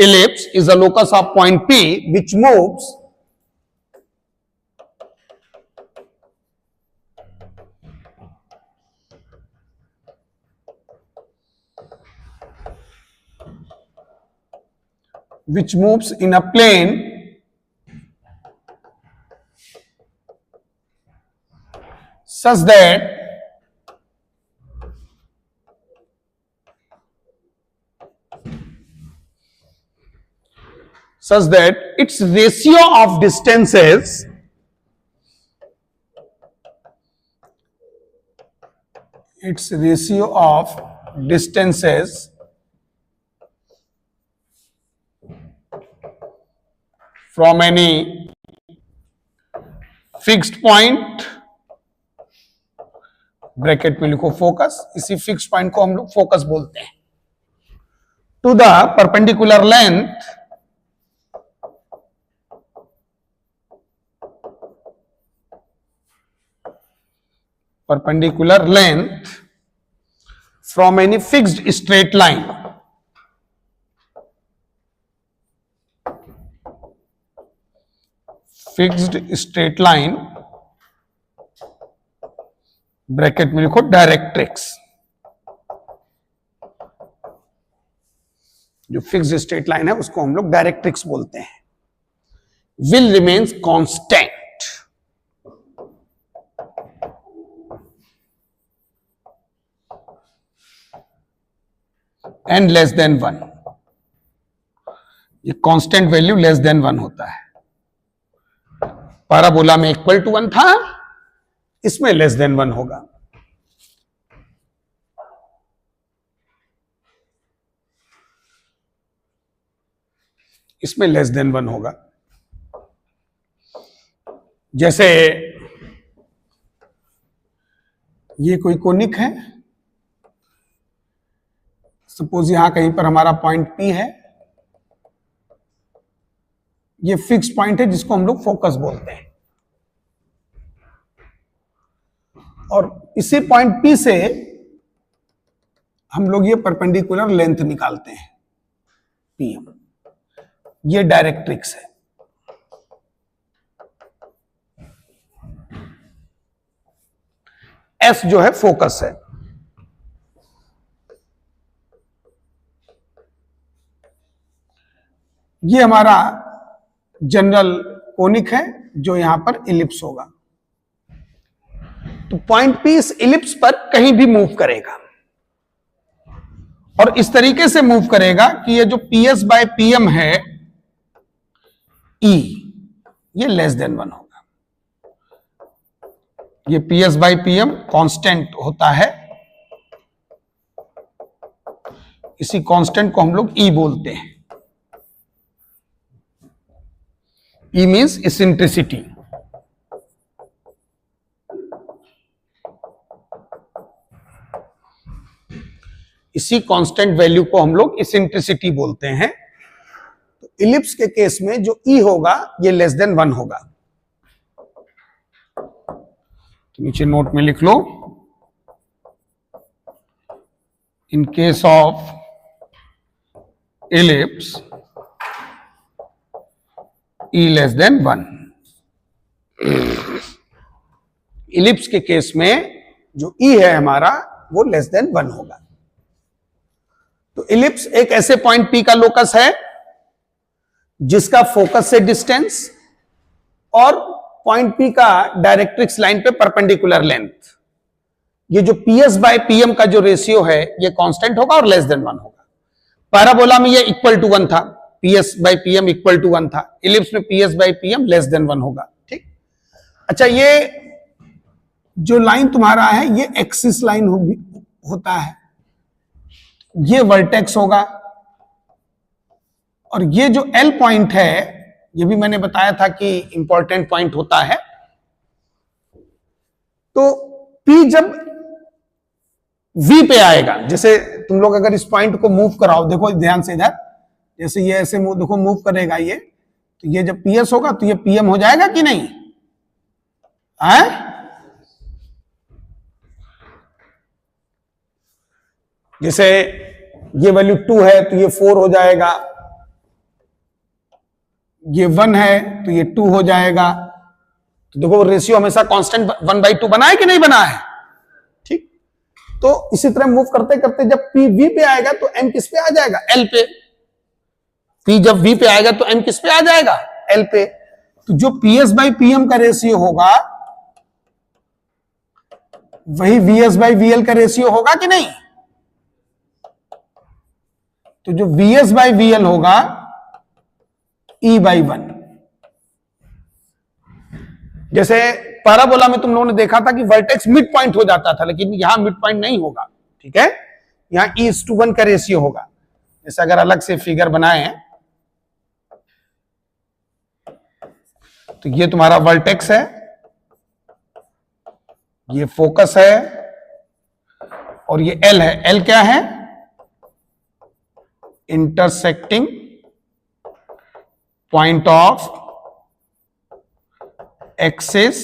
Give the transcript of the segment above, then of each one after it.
ellipse is a locus of point P which moves in a plane such that its ratio of distances from any fixed point, bracket में लिखो focus, इसी fix point को हम लोग focus बोलते हैं, to the perpendicular length from any fixed straight line. Fixed straight line, bracket में लिखो डायरेक्ट्रिक्स. जो फिक्स्ड स्ट्रेट लाइन है उसको हम लोग डायरेक्ट्रिक्स बोलते हैं. Will remains constant and less than 1. ये कांस्टेंट वैल्यू लेस देन 1 होता है. पैराबोला में इक्वल टू 1 था, इसमें लेस देन 1 होगा. इसमें लेस देन 1 होगा. जैसे ये कोई कोनिक है, सपोज यहां कहीं पर हमारा पॉइंट P है, ये फिक्स पॉइंट है जिसको हम लोग फोकस बोलते हैं, और इसी पॉइंट P से हम लोग ये परपेंडिकुलर लेंथ निकालते हैं PM. ये डायरेक्ट्रिक्स है. S जो है फोकस है. ये हमारा जनरल कोनिक है जो यहां पर इलिप्स होगा. तो पॉइंट P इस इलिप्स पर कहीं भी मूव करेगा, और इस तरीके से मूव करेगा कि ये जो PS बाय PM है E, ये लेस देन 1 होगा. ये PS बाय PM कांस्टेंट होता है, इसी कांस्टेंट को हम लोग E बोलते हैं. E means eccentricity. इसी कांस्टेंट वैल्यू को हम लोग इसेंट्रिसिटी बोलते हैं. तो इलिप्स के केस में जो E होगा ये लेस देन 1 होगा. तो नीचे नोट में लिख लो, in case of ellipse E less than 1. Ellipse के केस में जो E है हमारा वो लेस देन 1 होगा. तो इलिप्स एक ऐसे पॉइंट P का लोकस है जिसका फोकस से डिस्टेंस और पॉइंट P का डायरेक्ट्रिक्स लाइन पे परपेंडिकुलर लेंथ, ये जो PS बाय PM का जो रेशियो है ये कांस्टेंट होगा और लेस देन 1 होगा. पैराबोला में ये इक्वल टू 1 था, PS by PM equal to 1 था. इलिप्स में PS by PM less than 1 होगा. ठीक. अच्छा, ये जो लाइन तुम्हारा है ये एक्सिस लाइन होता है, ये वर्टेक्स होगा, और ये जो L पॉइंट है ये भी मैंने बताया था कि इंपॉर्टेंट पॉइंट होता है. तो P जब V पे आएगा, जैसे तुम लोग अगर इस पॉइंट को मूव कराओ, देखो ध्यान से इधर, जैसे ये ऐसे देखो मूव करेगा ये, तो ये जब PS होगा तो ये PM हो जाएगा कि नहीं है? जैसे ये वैल्यू 2 है तो ये 4 हो जाएगा, ये 1 है तो ये 2 हो जाएगा। तो देखो रेशियो हमेशा कांस्टेंट 1/2 बना है कि नहीं बना है, ठीक। तो इसी तरह मूव करते करते जब P V पे आएगा तो M किस पे आ जाएगा, L पे। P जब V पे आएगा तो M किस पे आ जाएगा, L पे। तो जो PS/PM का रेशियो होगा वही VS/VL का रेशियो होगा कि नहीं। तो जो VS/VL होगा E/1। जैसे पैराबोला में तुम लोगों ने देखा था कि वर्टेक्स मिड पॉइंट हो जाता था, लेकिन यहां मिड पॉइंट नहीं होगा, ठीक है। यहां E/1 का रेशियो होगा। जैसे अगर अलग से फिगर बनाए तो ये तुम्हारा वर्टेक्स है, ये फोकस है और ये L है। L क्या है, intersecting point of axis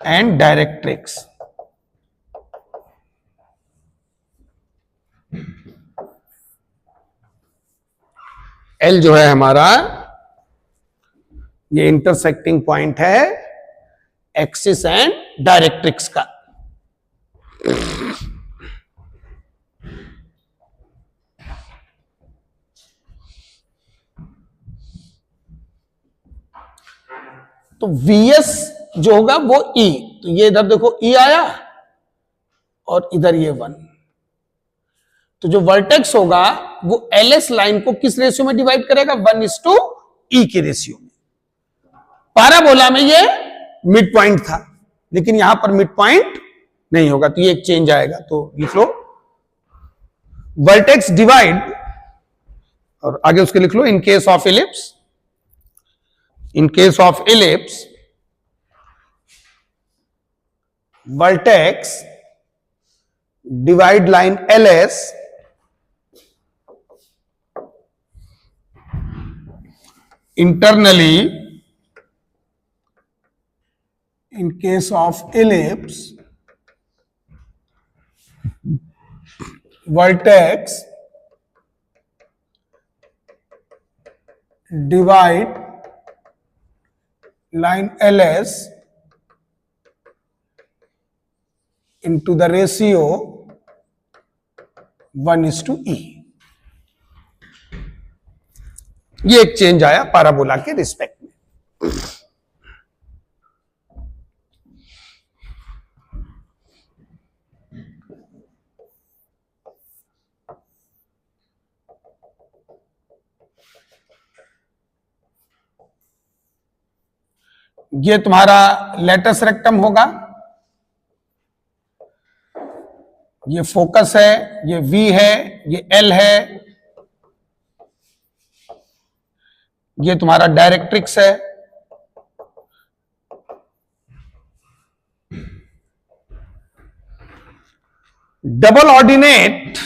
and directrix. L जो है हमारा ये इंटरसेक्टिंग पॉइंट है एक्सिस एंड डायरेक्ट्रिक्स का। तो VS जो होगा वो E, तो ये इधर देखो E आया और इधर ये 1। तो जो वर्टेक्स होगा वो LS लाइन को किस रेशियो में डिवाइड करेगा, 1:E के रेशियो में। पैराबोला में ये मिड पॉइंट था, लेकिन यहां पर मिड पॉइंट नहीं होगा, तो ये एक चेंज आएगा। तो लिख लो वर्टेक्स डिवाइड, और आगे उसके लिख लो in case of ellipse, in case of ellipse vertex divide line LS internally. In case of ellipse vertex divide line LS into the ratio 1:E। ये एक चेंज आया पैराबोला के रिस्पेक्ट में। ये तुम्हारा लेटस रेक्टम होगा, ये फोकस है, ये V है, ये L है, ये तुम्हारा डायरेक्ट्रिक्स है। डबल ऑर्डिनेट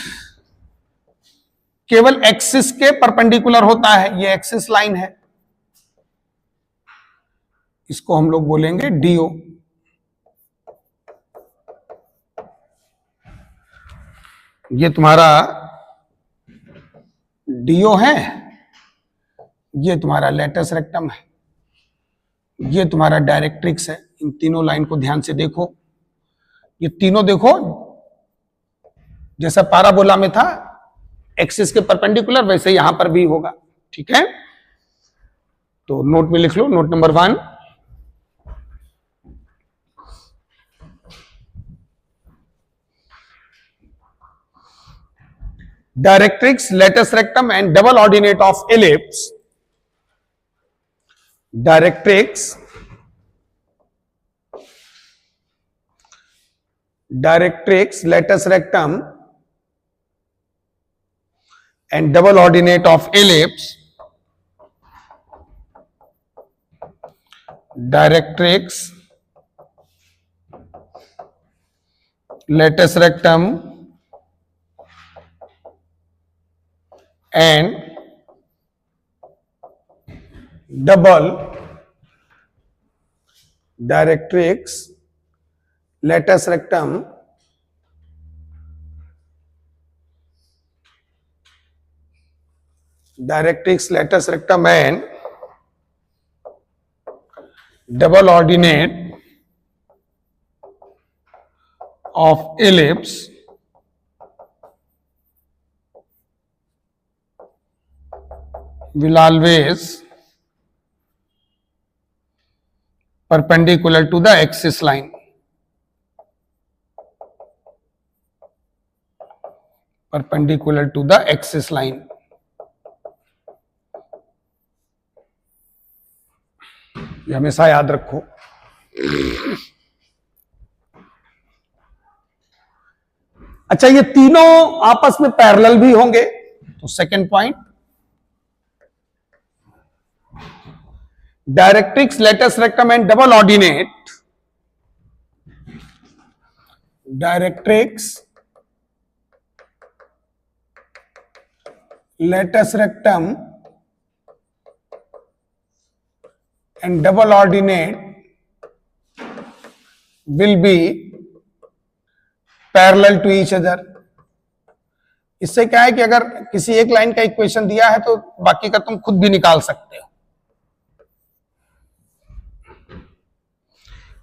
केवल एक्सिस के परपेंडिकुलर होता है, ये एक्सिस लाइन है, इसको हम लोग बोलेंगे DO। ये तुम्हारा DO है, ये तुम्हारा लेटस रेक्टम है, ये तुम्हारा डायरेक्ट्रिक्स है। इन तीनों लाइन को ध्यान से देखो, ये तीनों देखो जैसा पैराबोला में था एक्सिस के परपेंडिकुलर, वैसे यहां पर भी होगा, ठीक है। तो नोट में लिख लो, note number 1, directrix, latus rectum and double ordinate of ellipse. Directrix, latus rectum and double ordinate of ellipse, directrix, latus rectum and double directrix, latus rectum directrix, latus rectum and double ordinate of ellipse will always perpendicular to the axis line. Perpendicular to the axis line. ये हमेशा याद रखो। अच्छा, ये तीनों आपस में parallel भी होंगे, तो second point, directrix, latus rectum and double ordinate, directrix, latus rectum and double ordinate will be parallel to each other. इससे क्या है कि अगर किसी एक लाइन का इक्वेशन दिया है तो बाकी का तुम खुद भी निकाल सकते हो।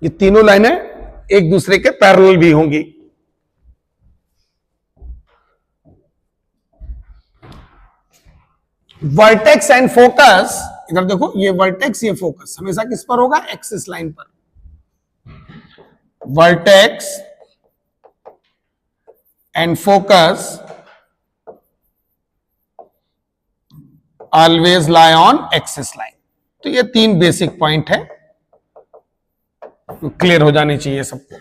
ये तीनों लाइनें एक दूसरे के पैरेलल भी होंगी। वर्टेक्स एंड फोकस, इधर देखो, ये वर्टेक्स, ये फोकस हमेशा किस पर होगा? एक्सिस लाइन पर। Vertex and focus always lie on axis line। तो ये तीन बेसिक पॉइंट है, क्लियर हो जानी चाहिए सबको।